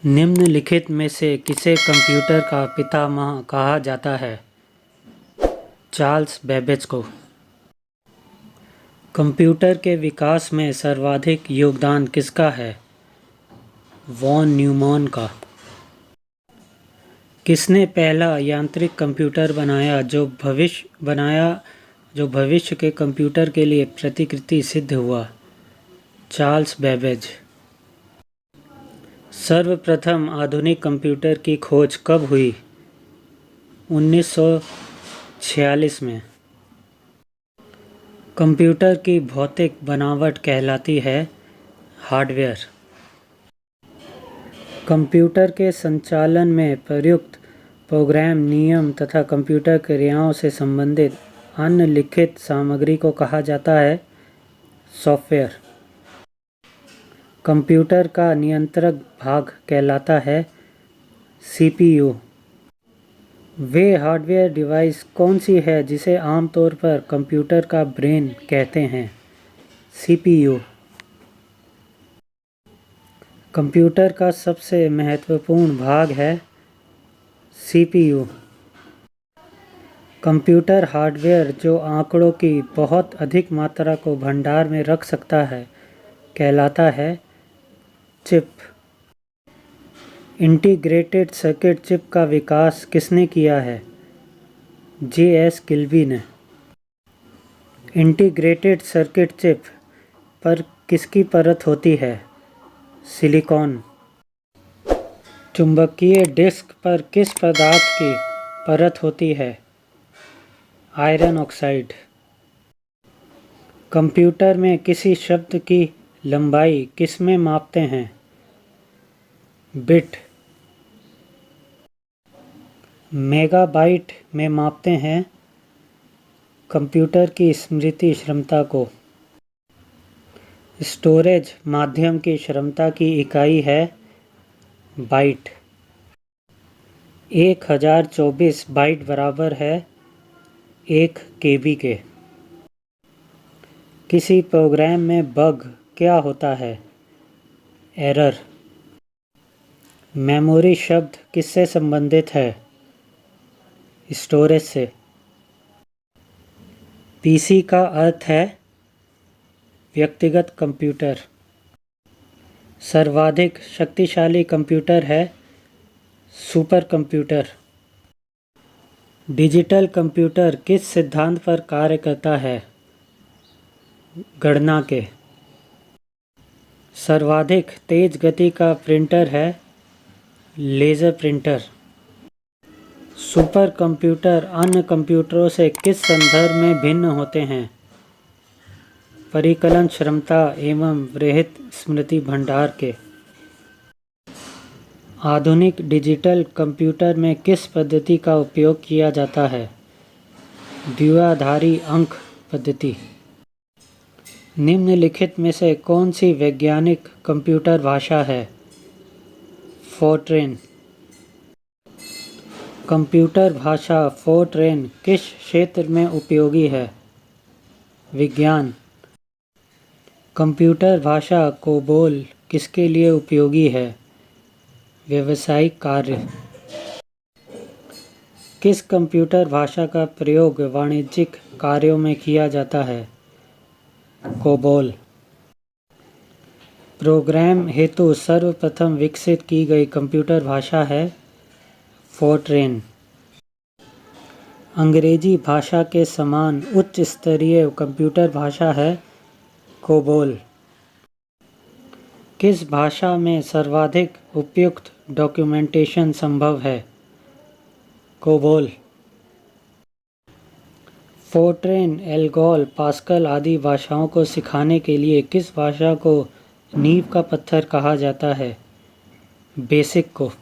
निम्नलिखित में से किसे कंप्यूटर का पितामह कहा जाता है? चार्ल्स बेबेज को। कंप्यूटर के विकास में सर्वाधिक योगदान किसका है? वॉन न्यूमैन का। किसने पहला यांत्रिक कंप्यूटर बनाया जो भविष्य के कंप्यूटर के लिए प्रतिकृति सिद्ध हुआ? Charles Babbage. सर्वप्रथम आधुनिक कंप्यूटर की खोज कब हुई? 1946 में। कंप्यूटर की भौतिक बनावट कहलाती है हार्डवेयर। कंप्यूटर के संचालन में प्रयुक्त प्रोग्राम, नियम तथा कंप्यूटर क्रियाओं से संबंधित अन्य लिखित सामग्री को कहा जाता है सॉफ्टवेयर। कंप्यूटर का नियंत्रक भाग कहलाता है सीपीयू। वे हार्डवेयर डिवाइस कौन सी है जिसे आमतौर पर कंप्यूटर का ब्रेन कहते हैं? सीपीयू। कंप्यूटर का सबसे महत्वपूर्ण भाग है सीपीयू। कंप्यूटर हार्डवेयर जो आंकड़ों की बहुत अधिक मात्रा को भंडार में रख सकता है कहलाता है चिप। इंटीग्रेटेड सर्किट चिप का विकास किसने किया है? जे.एस. किल्बी ने। इंटीग्रेटेड सर्किट चिप पर किसकी परत होती है? सिलिकॉन। चुंबकीय डिस्क पर किस पदार्थ की परत होती है? Iron oxide. कंप्यूटर में किसी शब्द की लंबाई किस में मापते हैं? बिट। मेगाबाइट में मापते हैं कंप्यूटर की स्मृति क्षमता को। स्टोरेज माध्यम की क्षमता की इकाई है बाइट। 1024 बाइट बराबर है 1 केबी के। किसी प्रोग्राम में बग क्या होता है? एरर। मेमोरी शब्द किससे संबंधित है? स्टोरेज से। पीसी का अर्थ है व्यक्तिगत कंप्यूटर। सर्वाधिक शक्तिशाली कंप्यूटर है सुपर कंप्यूटर। डिजिटल कंप्यूटर किस सिद्धांत पर कार्य करता है? गणना के। सर्वाधिक तेज गति का प्रिंटर है लेज़र प्रिंटर। सुपर कंप्यूटर अन्य कंप्यूटरों से किस संदर्भ में भिन्न होते हैं? परिकलन क्षमता एवं वृहत स्मृति भंडार के। आधुनिक डिजिटल कंप्यूटर में किस पद्धति का उपयोग किया जाता है? द्विआधारी अंक पद्धति। निम्नलिखित में से कौन सी वैज्ञानिक कंप्यूटर भाषा है? फोर्ट्रेन। कंप्यूटर भाषा फोर्ट्रेन किस क्षेत्र में उपयोगी है? विज्ञान। कंप्यूटर भाषा कोबोल किसके लिए उपयोगी है? व्यावसायिक कार्य। किस कंप्यूटर भाषा का प्रयोग वाणिज्यिक कार्यों में किया जाता है? कोबोल। प्रोग्राम हेतु सर्वप्रथम विकसित की गई कंप्यूटर भाषा है फोर्ट्रेन। अंग्रेजी भाषा के समान उच्च स्तरीय कंप्यूटर भाषा है कोबोल। किस भाषा में सर्वाधिक उपयुक्त डॉक्यूमेंटेशन संभव है? कोबोल। फोर्ट्रेन, एल्गोल, पास्कल आदि भाषाओं को सिखाने के लिए किस भाषा को नींव का पत्थर कहा जाता है? बेसिक को।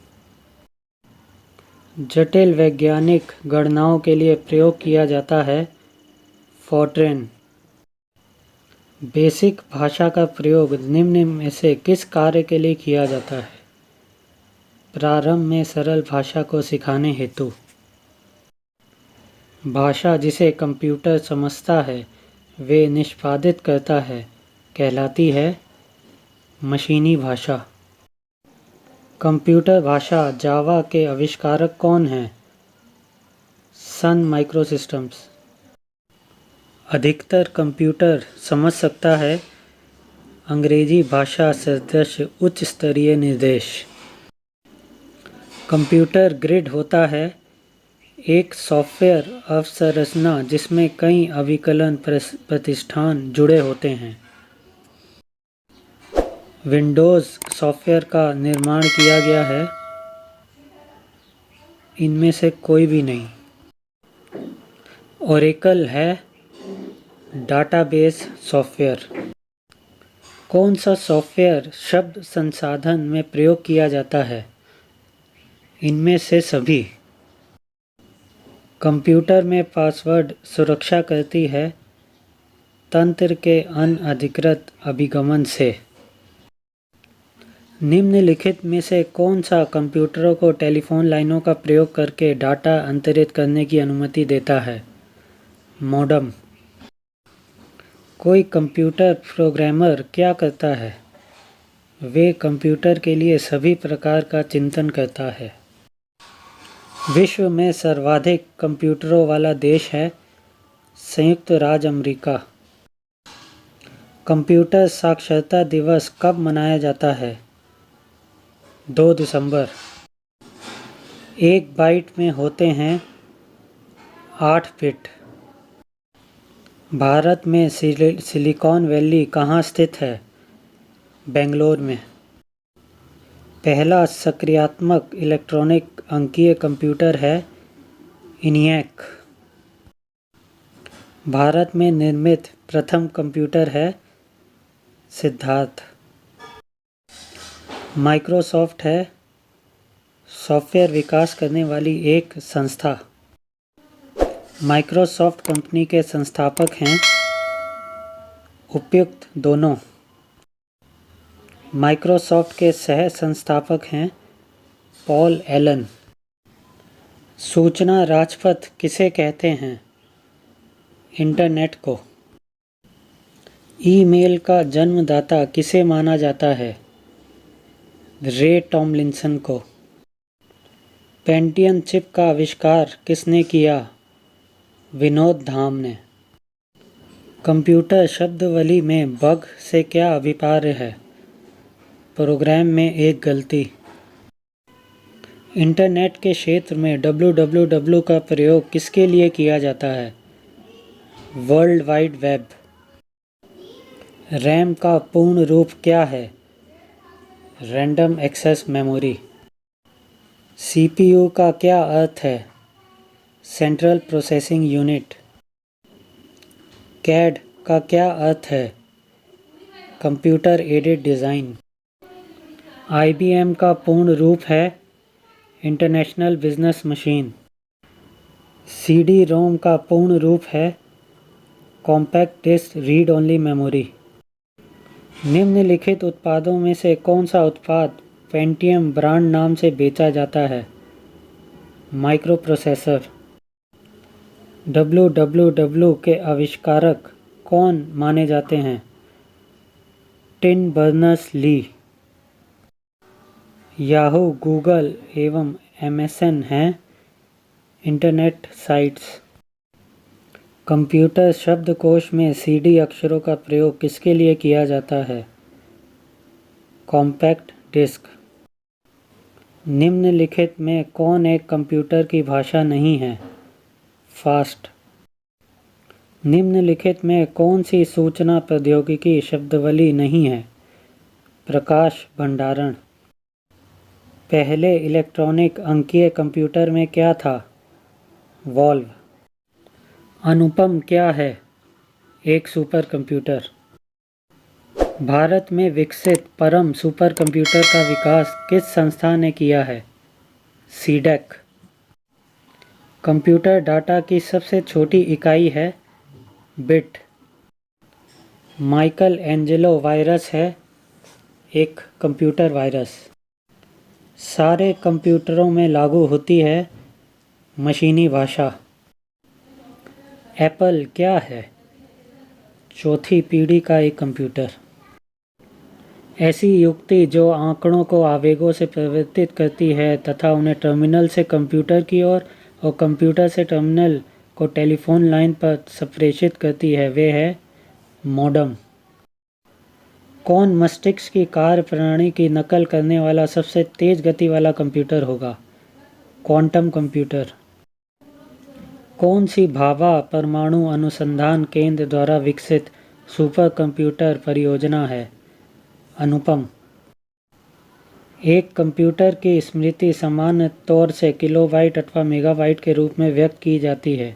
जटिल वैज्ञानिक गणनाओं के लिए प्रयोग किया जाता है फोर्ट्रेन। बेसिक भाषा का प्रयोग निम्न में से किस कार्य के लिए किया जाता है? प्रारंभ में सरल भाषा को सिखाने हेतु। भाषा जिसे कंप्यूटर समझता है वे निष्पादित करता है कहलाती है मशीनी भाषा। कंप्यूटर भाषा जावा के आविष्कारक कौन हैं? सन माइक्रोसिस्टम्स। अधिकतर कंप्यूटर समझ सकता है अंग्रेजी भाषा सदृश उच्च स्तरीय निर्देश। कंप्यूटर ग्रिड होता है एक सॉफ्टवेयर अवसंरचना जिसमें कई अभिकलन प्रतिष्ठान जुड़े होते हैं। विंडोज़ सॉफ्टवेयर का निर्माण किया गया है। इनमें से कोई भी नहीं। ओरेकल है डाटाबेस सॉफ्टवेयर। कौन सा सॉफ्टवेयर शब्द संसाधन में प्रयोग किया जाता है? इनमें से सभी। कंप्यूटर में पासवर्ड सुरक्षा करती है तंत्र के अनधिकृत अभिगमन से। निम्नलिखित में से कौन सा कंप्यूटरों को टेलीफोन लाइनों का प्रयोग करके डाटा अंतरित करने की अनुमति देता है? मॉडेम। कोई कंप्यूटर प्रोग्रामर क्या करता है? वे कंप्यूटर के लिए सभी प्रकार का चिंतन करता है। विश्व में सर्वाधिक कंप्यूटरों वाला देश है संयुक्त राज्य अमेरिका। कंप्यूटर साक्षरता दिवस कब मनाया जाता है? 2 दिसंबर। एक बाइट में होते हैं 8 बिट। भारत में सिलिकॉन वैली कहाँ स्थित है? बेंगलोर में। पहला सक्रियात्मक इलेक्ट्रॉनिक अंकीय कंप्यूटर है इनिएक। भारत में निर्मित प्रथम कंप्यूटर है सिद्धार्थ। माइक्रोसॉफ्ट है सॉफ्टवेयर विकास करने वाली एक संस्था। माइक्रोसॉफ्ट कंपनी के संस्थापक हैं उपयुक्त दोनों। माइक्रोसॉफ्ट के सह संस्थापक हैं पॉल एलन। सूचना राजपथ किसे कहते हैं? इंटरनेट को। ईमेल का जन्मदाता किसे माना जाता है? रे टॉमलिंसन को। पेंटियम चिप का आविष्कार किसने किया? विनोद धाम ने। कंप्यूटर शब्दावली में बग से क्या अभिप्राय है? प्रोग्राम में एक गलती। इंटरनेट के क्षेत्र में www का प्रयोग किसके लिए किया जाता है? World wide web. रैम का पूर्ण रूप क्या है? Random access memory. सीपीयू का क्या अर्थ है? Central processing unit. कैड का क्या अर्थ है? Computer aided design. IBM का पूर्ण रूप है इंटरनेशनल बिजनेस मशीन। CD-ROM का पूर्ण रूप है compact disc read only memory. निम्नलिखित उत्पादों में से कौन सा उत्पाद पेंटियम ब्रांड नाम से बेचा जाता है? माइक्रोप्रोसेसर। www के आविष्कारक कौन माने जाते हैं? Tim Berners-Lee. याहू, गूगल एवं MSN हैं इंटरनेट साइट्स। कंप्यूटर शब्दकोश में CD अक्षरों का प्रयोग किसके लिए किया जाता है? Compact disc. निम्नलिखित में कौन एक कंप्यूटर की भाषा नहीं है? फास्ट। निम्नलिखित में कौन सी सूचना प्रौद्योगिकी शब्दावली नहीं है? प्रकाश भंडारण। पहले इलेक्ट्रॉनिक अंकीय कंप्यूटर में क्या था? वॉल्व। अनुपम क्या है? एक सुपर कंप्यूटर। भारत में विकसित परम सुपर कंप्यूटर का विकास किस संस्था ने किया है? सीडेक। कंप्यूटर डाटा की सबसे छोटी इकाई है बिट। माइकल एंजेलो वायरस है एक कंप्यूटर वायरस। सारे कंप्यूटरों में लागू होती है मशीनी भाषा। एप्पल क्या है? चौथी पीढ़ी का एक कंप्यूटर। ऐसी युक्ति जो आंकड़ों को आवेगों से परिवर्तित करती है तथा उन्हें टर्मिनल से कंप्यूटर की ओर और कंप्यूटर से टर्मिनल को टेलीफोन लाइन पर संप्रेषित करती है, वे है मॉडेम। कौन मस्तिष्क की कार्यप्रणाली की नकल करने वाला सबसे तेज गति वाला कंप्यूटर होगा? Quantum computer. कौन सी भाभा परमाणु अनुसंधान केंद्र द्वारा विकसित सुपर कंप्यूटर परियोजना है? अनुपम। एक कंप्यूटर की स्मृति सामान्य तौर से किलोबाइट अथवा मेगाबाइट के रूप में व्यक्त की जाती है।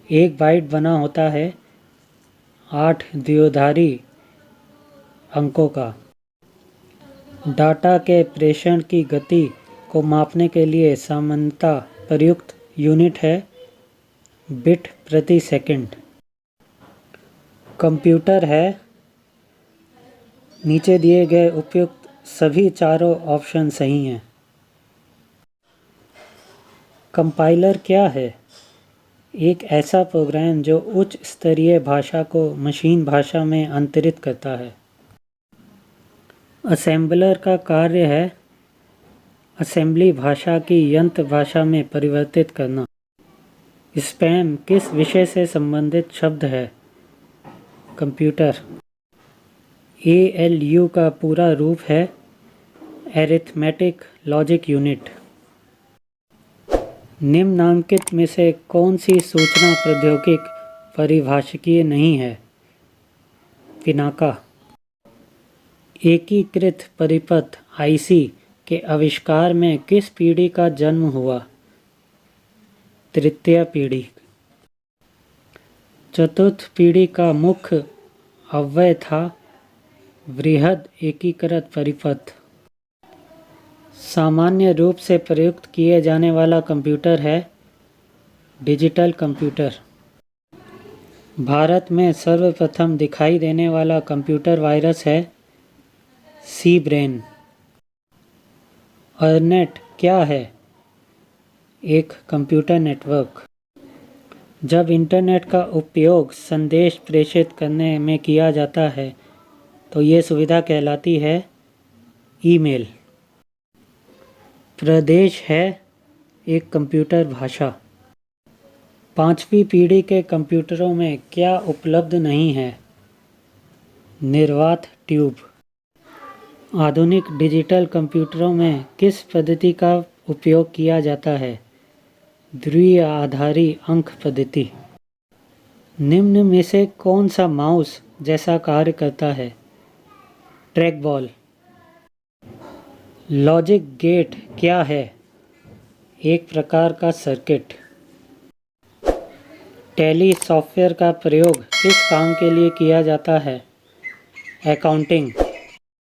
एक बाइट बना होता है 8 द्विआधारी अंकों का। डाटा के प्रेषण की गति को मापने के लिए सामान्यतः प्रयुक्त यूनिट है बिट प्रति सेकंड। कंप्यूटर है नीचे दिए गए उपयुक्त सभी चारों ऑप्शन सही हैं। कंपाइलर क्या है? एक ऐसा प्रोग्राम जो उच्च स्तरीय भाषा को मशीन भाषा में अंतरित करता है। असेंबलर का कार्य है असेंबली भाषा की यंत्र भाषा में परिवर्तित करना। स्पैम किस विषय से संबंधित शब्द है? कंप्यूटर। ALU का पूरा रूप है एरिथमेटिक लॉजिक यूनिट। निम्नांकित में से कौन सी सूचना प्रौद्योगिकी परिभाषिकीय नहीं है? पिनाका। एकीकृत परिपथ IC के आविष्कार में किस पीढ़ी का जन्म हुआ? तृतीय पीढ़ी। चतुर्थ पीढ़ी का मुख्य अव्यय था वृहद एकीकृत परिपथ। सामान्य रूप से प्रयुक्त किए जाने वाला कंप्यूटर है डिजिटल कंप्यूटर। भारत में सर्वप्रथम दिखाई देने वाला कंप्यूटर वायरस है सी ब्रेन। अर्नेट क्या है? एक कंप्यूटर नेटवर्क। जब इंटरनेट का उपयोग संदेश प्रेषित करने में किया जाता है तो ये सुविधा कहलाती है ईमेल। प्रदेश है एक कंप्यूटर भाषा। पांचवी पीढ़ी के कंप्यूटरों में क्या उपलब्ध नहीं है? निर्वात ट्यूब। आधुनिक डिजिटल कंप्यूटरों में किस पद्धति का उपयोग किया जाता है? द्विआधारी अंक पद्धति। निम्न में से कौन सा माउस जैसा कार्य करता है? Track ball. लॉजिक गेट क्या है? एक प्रकार का सर्किट। टैली सॉफ्टवेयर का प्रयोग किस काम के लिए किया जाता है? अकाउंटिंग।